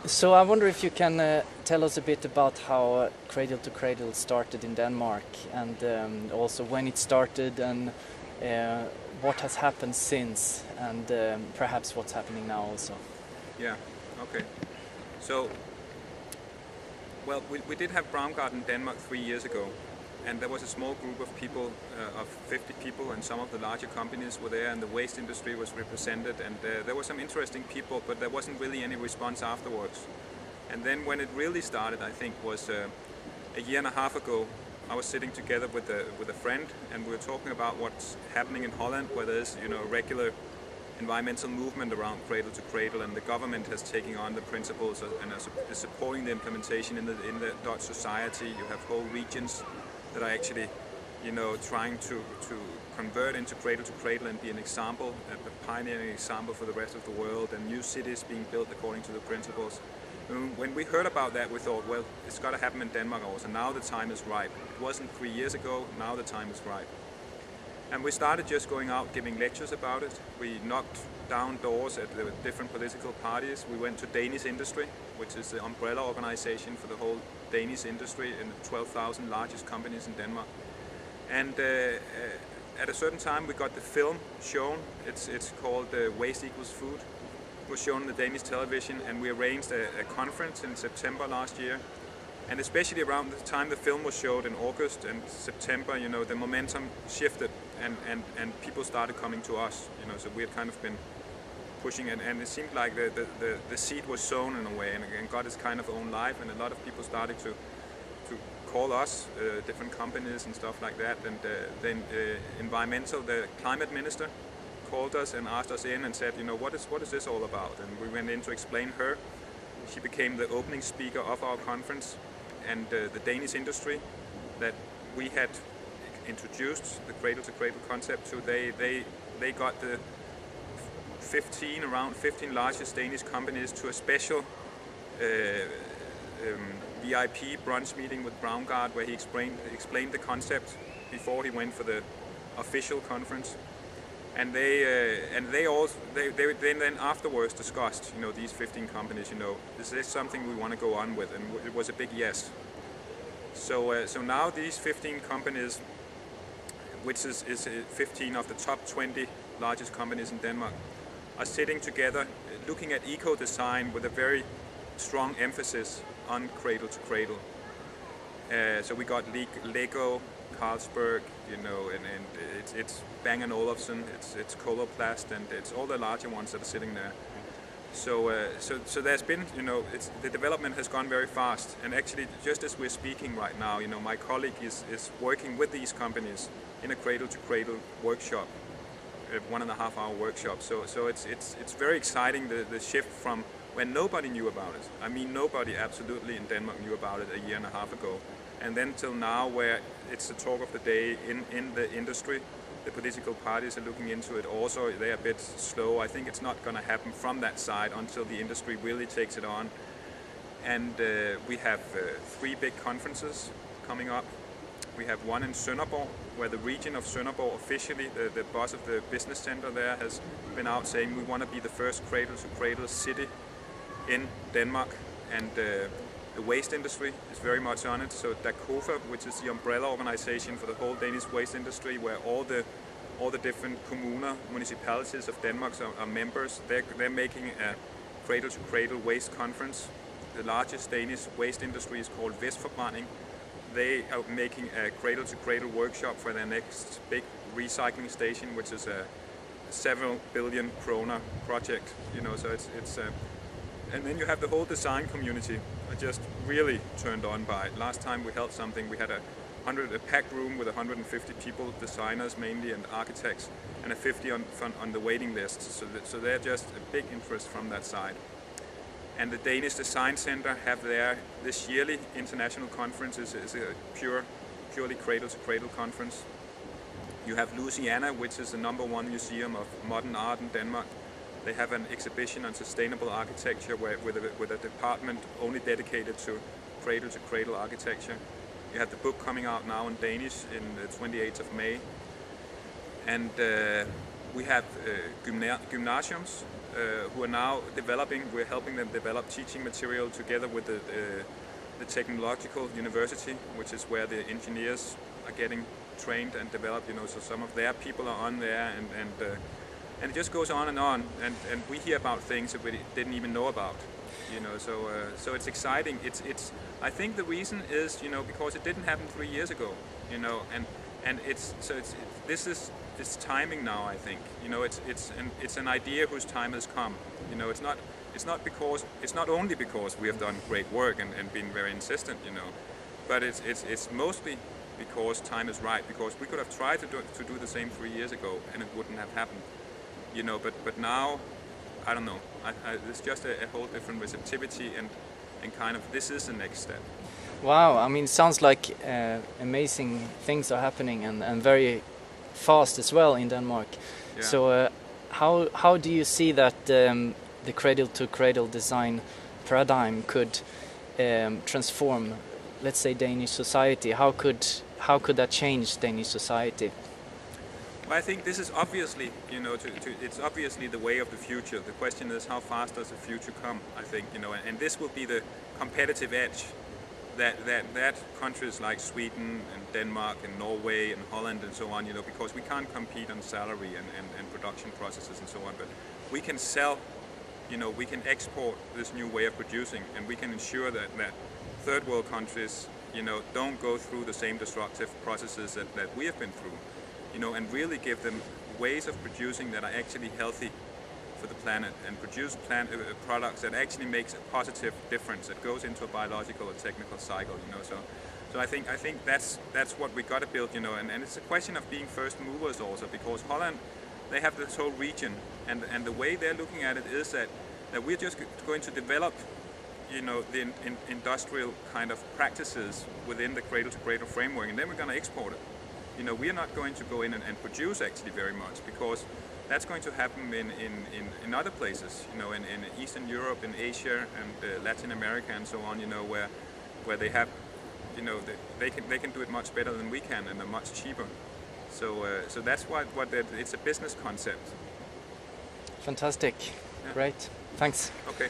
So I wonder if you can tell us a bit about how Cradle to Cradle started in Denmark, and also when it started, and what has happened since, and perhaps what's happening now also. Yeah, okay. So, well, we did have Brown Garden in Denmark 3 years ago, and there was a small group of people, of 50 people, and some of the larger companies were there, and the waste industry was represented, and there were some interesting people, but there wasn't really any response afterwards. And then when it really started, I think, was a year and a half ago. I was sitting together with a friend, and we were talking about what's happening in Holland, where there's a regular environmental movement around Cradle to Cradle, and the government has taken on the principles and is supporting the implementation in the Dutch society. You have whole regions that are actually, trying to convert into Cradle to Cradle and be an example, a pioneering example for the rest of the world, and new cities being built according to the principles. When we heard about that, we thought, well, it's got to happen in Denmark also. Now the time is ripe. It wasn't 3 years ago, now the time is ripe. And we started just going out giving lectures about it. We knocked down doors at the different political parties. We went to Danish Industry, which is the umbrella organization for the whole Danish industry and the 12,000 largest companies in Denmark. And at a certain time we got the film shown. It's called Waste Equals Food. It was shown on the Danish television, and we arranged a conference in September last year. And especially around the time the film was showed in August and September, the momentum shifted, and people started coming to us. So we had kind of been pushing, and it seemed like the seed was sown in a way, and got its kind of own life, and a lot of people started to call us, different companies and stuff like that. And then the climate minister called us and asked us in and said, what is this all about? And we went in to explain her. She became the opening speaker of our conference, and the Danish industry that we had introduced the Cradle to Cradle concept to, they got the around 15 largest Danish companies to a special VIP brunch meeting with Brown Garden, where he explained the concept before he went for the official conference. And they then afterwards discussed, these 15 companies, is this something we want to go on with? And it was a big yes. So now these 15 companies, which is 15 of the top 20 largest companies in Denmark, are sitting together looking at eco-design with a very strong emphasis on Cradle to Cradle. So we got Lego, Carlsberg, and it's Bang & Olufsen, it's Coloplast, and it's all the larger ones that are sitting there. So there's been, the development has gone very fast, and actually just as we're speaking right now, my colleague is working with these companies in a Cradle to Cradle workshop, a 1.5 hour workshop. So it's very exciting, the shift from when nobody knew about it. I mean, nobody absolutely in Denmark knew about it a year and a half ago. And then till now, where it's the talk of the day in the industry. The political parties are looking into it also. They're a bit slow. I think it's not going to happen from that side until the industry really takes it on. And we have 3 big conferences coming up. We have one in Sønderborg, where the region of Sønderborg officially, the boss of the business center there, has been out saying we want to be the first Cradle to Cradle city in Denmark. And the waste industry is very much on it. So DACOFA, which is the umbrella organization for the whole Danish waste industry, where all the different kommuner, municipalities of Denmark are members, they're making a Cradle to Cradle waste conference. The largest Danish waste industry is called Vestforbrænding. They are making a Cradle to Cradle workshop for their next big recycling station, which is a several billion kroner project. So it's and then you have the whole design community. I just really turned on by it. Last time we held something, we had a packed room with 150 people, designers mainly and architects, and a 50 on the waiting list. So they're just a big interest from that side. And the Danish Design Center have this yearly international conference is a purely Cradle to Cradle conference. You have Louisiana, which is the #1 museum of modern art in Denmark. They have an exhibition on sustainable architecture with a department only dedicated to Cradle to Cradle architecture. You have the book coming out now in Danish in the 28th of May. And we have gymnasiums, who are now developing. We're helping them develop teaching material together with the technological university, which is where the engineers are getting trained and developed. You know, so some of their people are on there, and it just goes on, and we hear about things that we didn't even know about. You know, so it's exciting. I think the reason is, you know, because it didn't happen 3 years ago. You know, and it's timing now. I think, you know, it's an idea whose time has come. You know, it's not only because we have done great work and been very insistent, you know, but it's mostly because time is right. Because we could have tried to do the same 3 years ago and it wouldn't have happened. You know, but now, I don't know. It's just a whole different receptivity, and kind of this is the next step. Wow, I mean, it sounds like amazing things are happening, and very fast as well in Denmark. Yeah. So how do you see that the cradle-to-cradle design paradigm could transform, let's say, Danish society? How could that change Danish society? Well, I think this is obviously, you know, it's obviously the way of the future. The question is, how fast does the future come? I think, you know, and this will be the competitive edge that countries like Sweden and Denmark and Norway and Holland and so on, you know, because we can't compete on salary and production processes and so on, but we can sell, you know, we can export this new way of producing, and we can ensure that third world countries, you know, don't go through the same destructive processes that we have been through, you know, and really give them ways of producing that are actually healthy for the planet, and produce products that actually makes a positive difference, that goes into a biological or technical cycle, you know. So I think that's what we got to build, you know, and it's a question of being first movers also, because Holland, they have this whole region, and the way they're looking at it is that we're just going to develop, you know, the industrial kind of practices within the cradle-to-cradle framework, and then we're going to export it. You know, we are not going to go in and produce actually very much, because that's going to happen in other places, you know, in Eastern Europe, in Asia, and Latin America, and so on, you know, where they have, you know, they can do it much better than we can, and are much cheaper. So that's what it's a business concept. Fantastic, yeah. Great, thanks. Okay.